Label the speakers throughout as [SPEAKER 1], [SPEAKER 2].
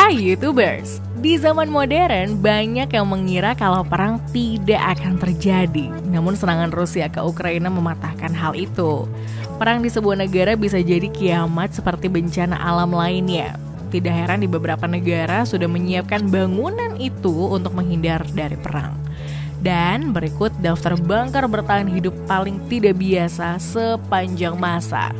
[SPEAKER 1] Hai YouTubers, di zaman modern banyak yang mengira kalau perang tidak akan terjadi. Namun serangan Rusia ke Ukraina mematahkan hal itu. Perang di sebuah negara bisa jadi kiamat seperti bencana alam lainnya. Tidak heran di beberapa negara sudah menyiapkan bangunan itu untuk menghindar dari perang. Dan berikut daftar bunker bertahan hidup paling tidak biasa sepanjang masa.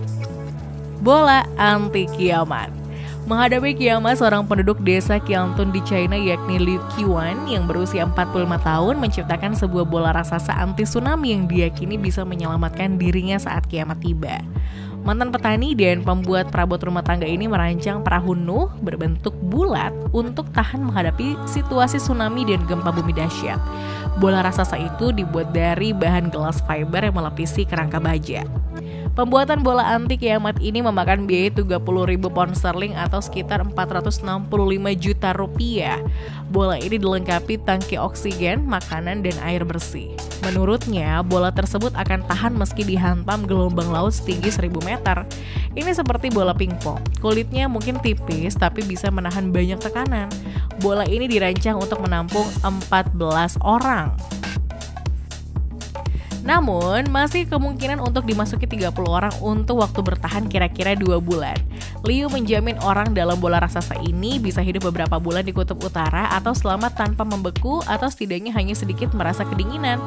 [SPEAKER 1] Bola anti kiamat. Menghadapi kiamat, seorang penduduk desa Qiantun di China yakni Liu Qiwan yang berusia 45 tahun menciptakan sebuah bola raksasa anti tsunami yang diyakini bisa menyelamatkan dirinya saat kiamat tiba. Mantan petani dan pembuat perabot rumah tangga ini merancang perahu Nuh berbentuk bulat untuk tahan menghadapi situasi tsunami dan gempa bumi dahsyat. Bola raksasa itu dibuat dari bahan glass fiber yang melapisi kerangka baja. Pembuatan bola anti kiamat ini memakan biaya 30.000 pound sterling atau sekitar 465 juta rupiah. Bola ini dilengkapi tangki oksigen, makanan, dan air bersih. Menurutnya, bola tersebut akan tahan meski dihantam gelombang laut setinggi 1000 meter. Ini seperti bola pingpong. Kulitnya mungkin tipis tapi bisa menahan banyak tekanan. Bola ini dirancang untuk menampung 14 orang. Namun, masih kemungkinan untuk dimasuki 30 orang untuk waktu bertahan kira-kira 2 bulan. Liu menjamin orang dalam bola raksasa ini bisa hidup beberapa bulan di kutub utara atau selamat tanpa membeku atau setidaknya hanya sedikit merasa kedinginan.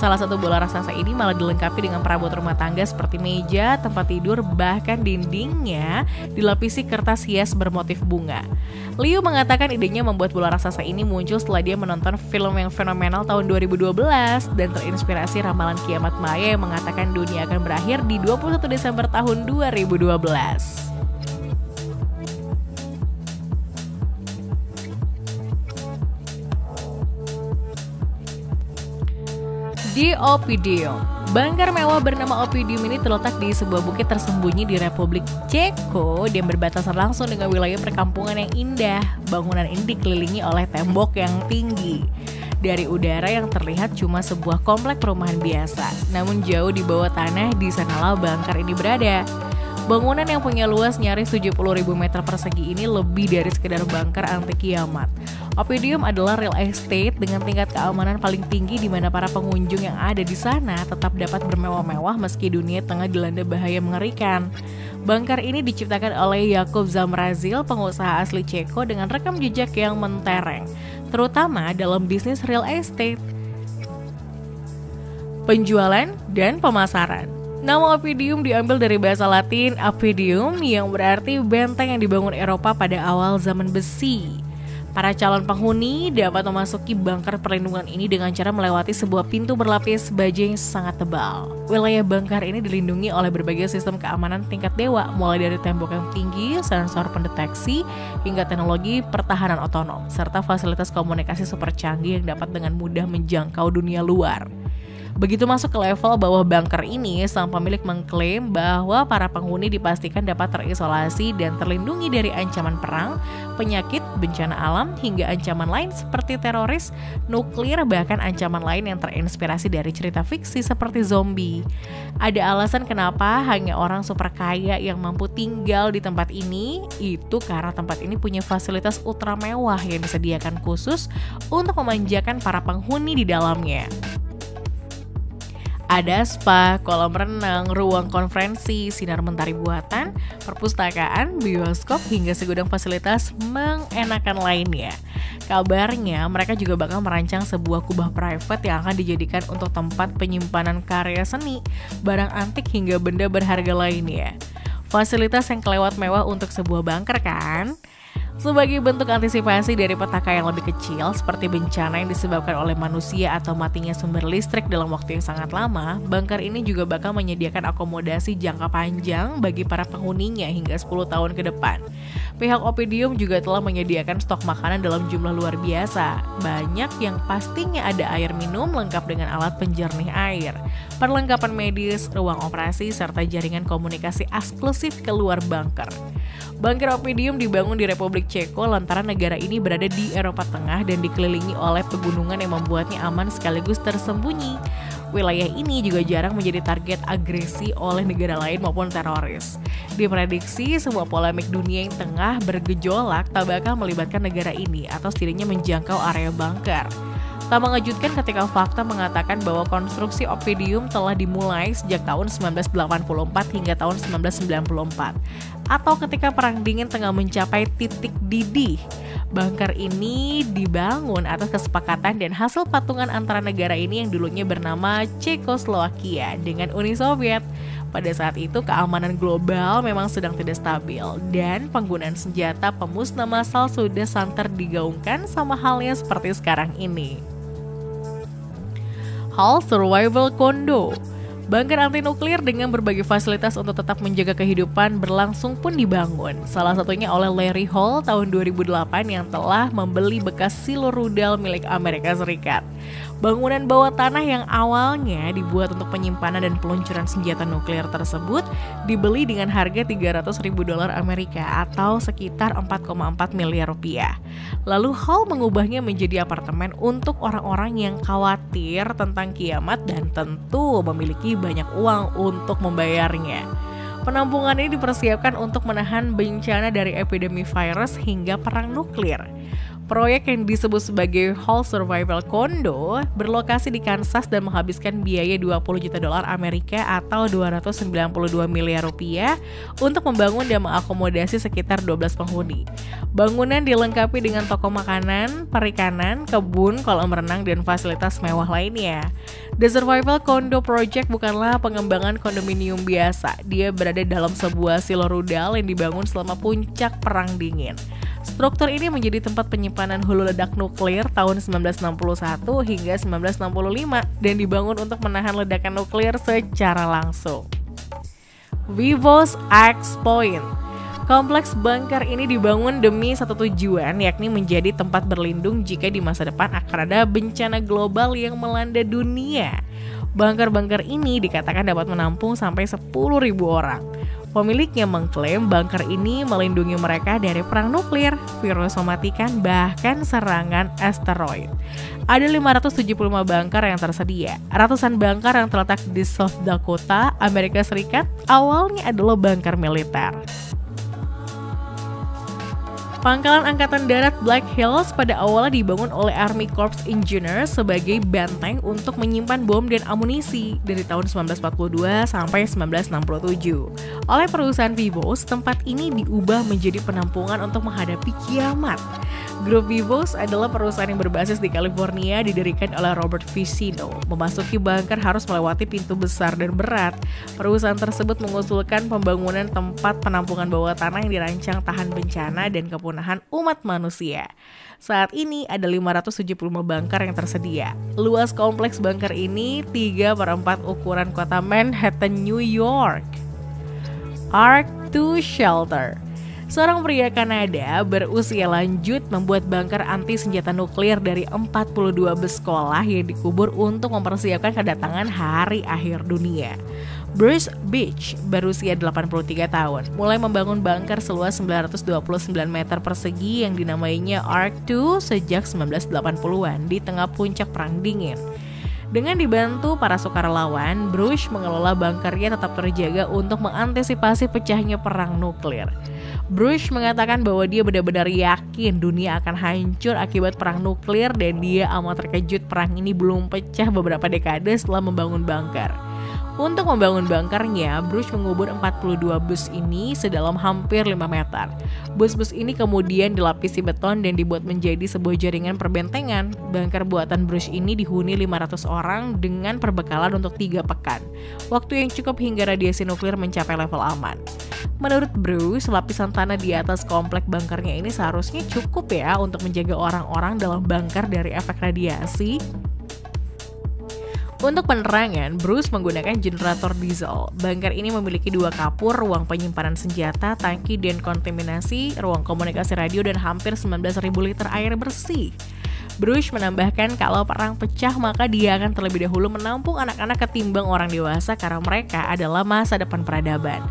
[SPEAKER 1] Salah satu bola raksasa ini malah dilengkapi dengan perabot rumah tangga seperti meja, tempat tidur, bahkan dindingnya dilapisi kertas hias bermotif bunga. Liu mengatakan idenya membuat bola raksasa ini muncul setelah dia menonton film yang fenomenal tahun 2012 dan terinspirasi ramalan kiamat Maya yang mengatakan dunia akan berakhir di 21 Desember tahun 2012. Di Oppidum. Bunker mewah bernama Oppidum ini terletak di sebuah bukit tersembunyi di Republik Ceko dan berbatasan langsung dengan wilayah perkampungan yang indah. Bangunan ini dikelilingi oleh tembok yang tinggi. Dari udara yang terlihat cuma sebuah komplek perumahan biasa. Namun jauh di bawah tanah di sanalah bunker ini berada. Bangunan yang punya luas nyaris 70.000 meter persegi ini lebih dari sekedar bunker anti kiamat. Oppidum adalah real estate dengan tingkat keamanan paling tinggi di mana para pengunjung yang ada di sana tetap dapat bermewah-mewah meski dunia tengah dilanda bahaya mengerikan. Bunker ini diciptakan oleh Jakub Zamrazil, pengusaha asli Ceko dengan rekam jejak yang mentereng, terutama dalam bisnis real estate, penjualan, dan pemasaran. Nama Oppidum diambil dari bahasa Latin Oppidum yang berarti benteng yang dibangun Eropa pada awal zaman besi. Para calon penghuni dapat memasuki bunker perlindungan ini dengan cara melewati sebuah pintu berlapis baja yang sangat tebal. Wilayah bunker ini dilindungi oleh berbagai sistem keamanan tingkat dewa, mulai dari tembok yang tinggi, sensor pendeteksi, hingga teknologi pertahanan otonom, serta fasilitas komunikasi super canggih yang dapat dengan mudah menjangkau dunia luar. Begitu masuk ke level bawah bunker ini, sang pemilik mengklaim bahwa para penghuni dipastikan dapat terisolasi dan terlindungi dari ancaman perang, penyakit, bencana alam, hingga ancaman lain seperti teroris, nuklir, bahkan ancaman lain yang terinspirasi dari cerita fiksi seperti zombie. Ada alasan kenapa hanya orang super kaya yang mampu tinggal di tempat ini, itu karena tempat ini punya fasilitas ultra mewah yang disediakan khusus untuk memanjakan para penghuni di dalamnya. Ada spa, kolam renang, ruang konferensi, sinar mentari buatan, perpustakaan, bioskop, hingga segudang fasilitas mengenakan lainnya. Kabarnya mereka juga bakal merancang sebuah kubah private yang akan dijadikan untuk tempat penyimpanan karya seni, barang antik, hingga benda berharga lainnya. Fasilitas yang kelewat mewah untuk sebuah bunker kan? Sebagai bentuk antisipasi dari petaka yang lebih kecil seperti bencana yang disebabkan oleh manusia atau matinya sumber listrik dalam waktu yang sangat lama, bunker ini juga bakal menyediakan akomodasi jangka panjang bagi para penghuninya hingga 10 tahun ke depan. Pihak Oppidum juga telah menyediakan stok makanan dalam jumlah luar biasa. Banyak yang pastinya ada air minum lengkap dengan alat penjernih air, perlengkapan medis, ruang operasi, serta jaringan komunikasi eksklusif ke luar bunker. Bunker Oppidum dibangun di Republik Ceko lantaran negara ini berada di Eropa Tengah dan dikelilingi oleh pegunungan yang membuatnya aman sekaligus tersembunyi. Wilayah ini juga jarang menjadi target agresi oleh negara lain maupun teroris. Diprediksi sebuah polemik dunia yang tengah bergejolak tak bakal melibatkan negara ini atau setidaknya menjangkau area bunker. Tak mengejutkan ketika fakta mengatakan bahwa konstruksi Ovidium telah dimulai sejak tahun 1984 hingga tahun 1994, atau ketika Perang Dingin tengah mencapai titik didih. Bunker ini dibangun atas kesepakatan dan hasil patungan antara negara ini yang dulunya bernama Cekoslowakia dengan Uni Soviet. Pada saat itu keamanan global memang sedang tidak stabil dan penggunaan senjata pemusnah massal sudah santer digaungkan sama halnya seperti sekarang ini. Hull Survival Condo. Bunker anti nuklir dengan berbagai fasilitas untuk tetap menjaga kehidupan berlangsung pun dibangun. Salah satunya oleh Larry Hull tahun 2008 yang telah membeli bekas silo rudal milik Amerika Serikat. Bangunan bawah tanah yang awalnya dibuat untuk penyimpanan dan peluncuran senjata nuklir tersebut dibeli dengan harga $300.000 Amerika atau sekitar 4,4 miliar rupiah. Lalu Hull mengubahnya menjadi apartemen untuk orang-orang yang khawatir tentang kiamat dan tentu memiliki banyak uang untuk membayarnya. Penampungan ini dipersiapkan untuk menahan bencana dari epidemi virus hingga perang nuklir. Proyek yang disebut sebagai Hull Survival Condo berlokasi di Kansas dan menghabiskan biaya $20 juta Amerika atau 292 miliar rupiah untuk membangun dan mengakomodasi sekitar 12 penghuni. Bangunan dilengkapi dengan toko makanan, perikanan, kebun, kolam renang, dan fasilitas mewah lainnya. The Survival Condo Project bukanlah pengembangan kondominium biasa. Dia berada dalam sebuah silo rudal yang dibangun selama puncak Perang Dingin. Struktur ini menjadi tempat penyimpanan hulu ledak nuklir tahun 1961 hingga 1965 dan dibangun untuk menahan ledakan nuklir secara langsung. Vivos X Point. Kompleks bunker ini dibangun demi satu tujuan, yakni menjadi tempat berlindung jika di masa depan akan ada bencana global yang melanda dunia. Bunker-bunker ini dikatakan dapat menampung sampai 10.000 orang. Pemiliknya mengklaim bunker ini melindungi mereka dari perang nuklir, virus mematikan, bahkan serangan asteroid. Ada 575 bunker yang tersedia. Ratusan bunker yang terletak di South Dakota, Amerika Serikat, awalnya adalah bunker militer. Pangkalan Angkatan Darat Black Hills pada awalnya dibangun oleh Army Corps Engineers sebagai benteng untuk menyimpan bom dan amunisi dari tahun 1942 sampai 1967. Oleh perusahaan Vivos, tempat ini diubah menjadi penampungan untuk menghadapi kiamat. Grup Vivos adalah perusahaan yang berbasis di California, didirikan oleh Robert Ficino. Memasuki bunker harus melewati pintu besar dan berat. Perusahaan tersebut mengusulkan pembangunan tempat penampungan bawah tanah yang dirancang tahan bencana dan kepunahan umat manusia. Saat ini ada 575 bunker yang tersedia. Luas kompleks bunker ini 3/4 ukuran kota Manhattan, New York. Ark II Shelter. Seorang pria Kanada berusia lanjut membuat bunker anti senjata nuklir dari 42 bus sekolah yang dikubur untuk mempersiapkan kedatangan hari akhir dunia. Bruce Beach berusia 83 tahun, mulai membangun bunker seluas 929 meter persegi yang dinamainya Ark II sejak 1980-an di tengah puncak Perang Dingin. Dengan dibantu para sukarelawan, Bruce mengelola bunkernya tetap terjaga untuk mengantisipasi pecahnya perang nuklir. Bruce mengatakan bahwa dia benar-benar yakin dunia akan hancur akibat perang nuklir dan dia amat terkejut perang ini belum pecah beberapa dekade setelah membangun bunker. Untuk membangun bunkernya, Bruce mengubur 42 bus ini sedalam hampir 5 meter. Bus-bus ini kemudian dilapisi beton dan dibuat menjadi sebuah jaringan perbentengan. Bunker buatan Bruce ini dihuni 500 orang dengan perbekalan untuk 3 pekan. Waktu yang cukup hingga radiasi nuklir mencapai level aman. Menurut Bruce, lapisan tanah di atas komplek bunkernya ini seharusnya cukup ya untuk menjaga orang-orang dalam bunker dari efek radiasi. Untuk penerangan, Bruce menggunakan generator diesel. Bunker ini memiliki 2 kapur, ruang penyimpanan senjata, tangki dekontaminasi, ruang komunikasi radio, dan hampir 19.000 liter air bersih. Bruce menambahkan kalau perang pecah maka dia akan terlebih dahulu menampung anak-anak ketimbang orang dewasa karena mereka adalah masa depan peradaban.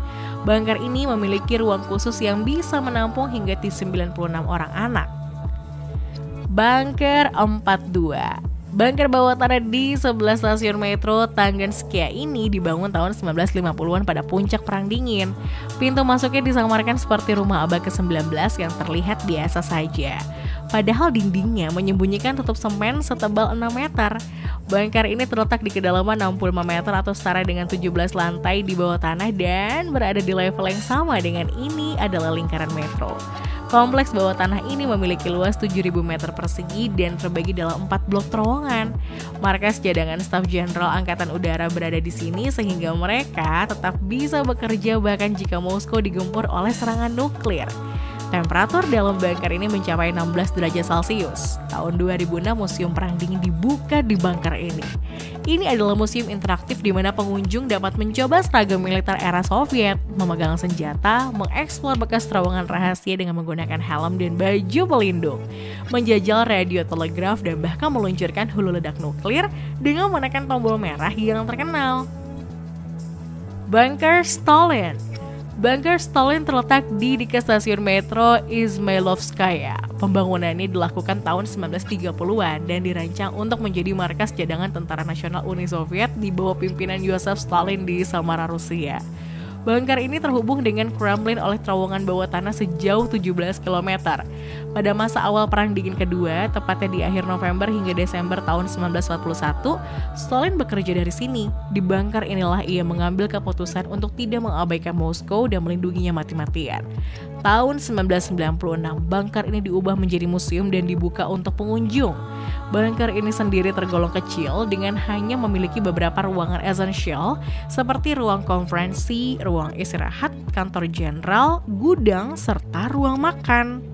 [SPEAKER 1] Bunker ini memiliki ruang khusus yang bisa menampung hingga 96 orang anak. Bunker 42. Bunker bawah tanah di sebelah stasiun metro Tangenskaya ini dibangun tahun 1950-an pada puncak Perang Dingin. Pintu masuknya disamarkan seperti rumah abad ke-19 yang terlihat biasa saja. Padahal dindingnya menyembunyikan tutup semen setebal 6 meter. Bunker ini terletak di kedalaman 65 meter atau setara dengan 17 lantai di bawah tanah dan berada di level yang sama dengan ini adalah lingkaran metro. Kompleks bawah tanah ini memiliki luas 7.000 meter persegi dan terbagi dalam 4 blok terowongan. Markas cadangan Staf Jenderal Angkatan Udara berada di sini sehingga mereka tetap bisa bekerja bahkan jika Moskow digempur oleh serangan nuklir. Temperatur dalam bunker ini mencapai 16 derajat Celcius. Tahun 2006 Museum Perang Dingin dibuka di bunker ini. Ini adalah museum interaktif di mana pengunjung dapat mencoba seragam militer era Soviet, memegang senjata, mengeksplor bekas terowongan rahasia dengan menggunakan helm dan baju pelindung, menjajal radio telegraf dan bahkan meluncurkan hulu ledak nuklir dengan menekan tombol merah yang terkenal. Bunker Stalin. Bunker Stalin terletak di dekat stasiun metro Izmailovskaya. Pembangunan ini dilakukan tahun 1930-an dan dirancang untuk menjadi markas cadangan Tentara Nasional Uni Soviet di bawah pimpinan Yosef Stalin di Samara, Rusia. Bunker ini terhubung dengan Kremlin oleh terowongan bawah tanah sejauh 17 km. Pada masa awal Perang Dingin Kedua, tepatnya di akhir November hingga Desember tahun 1941, Stalin bekerja dari sini. Di bunker inilah ia mengambil keputusan untuk tidak mengabaikan Moskow dan melindunginya mati-matian. Tahun 1996, bunker ini diubah menjadi museum dan dibuka untuk pengunjung. Bunker ini sendiri tergolong kecil dengan hanya memiliki beberapa ruangan esensial seperti ruang konferensi, ruang istirahat, kantor jenderal, gudang, serta ruang makan.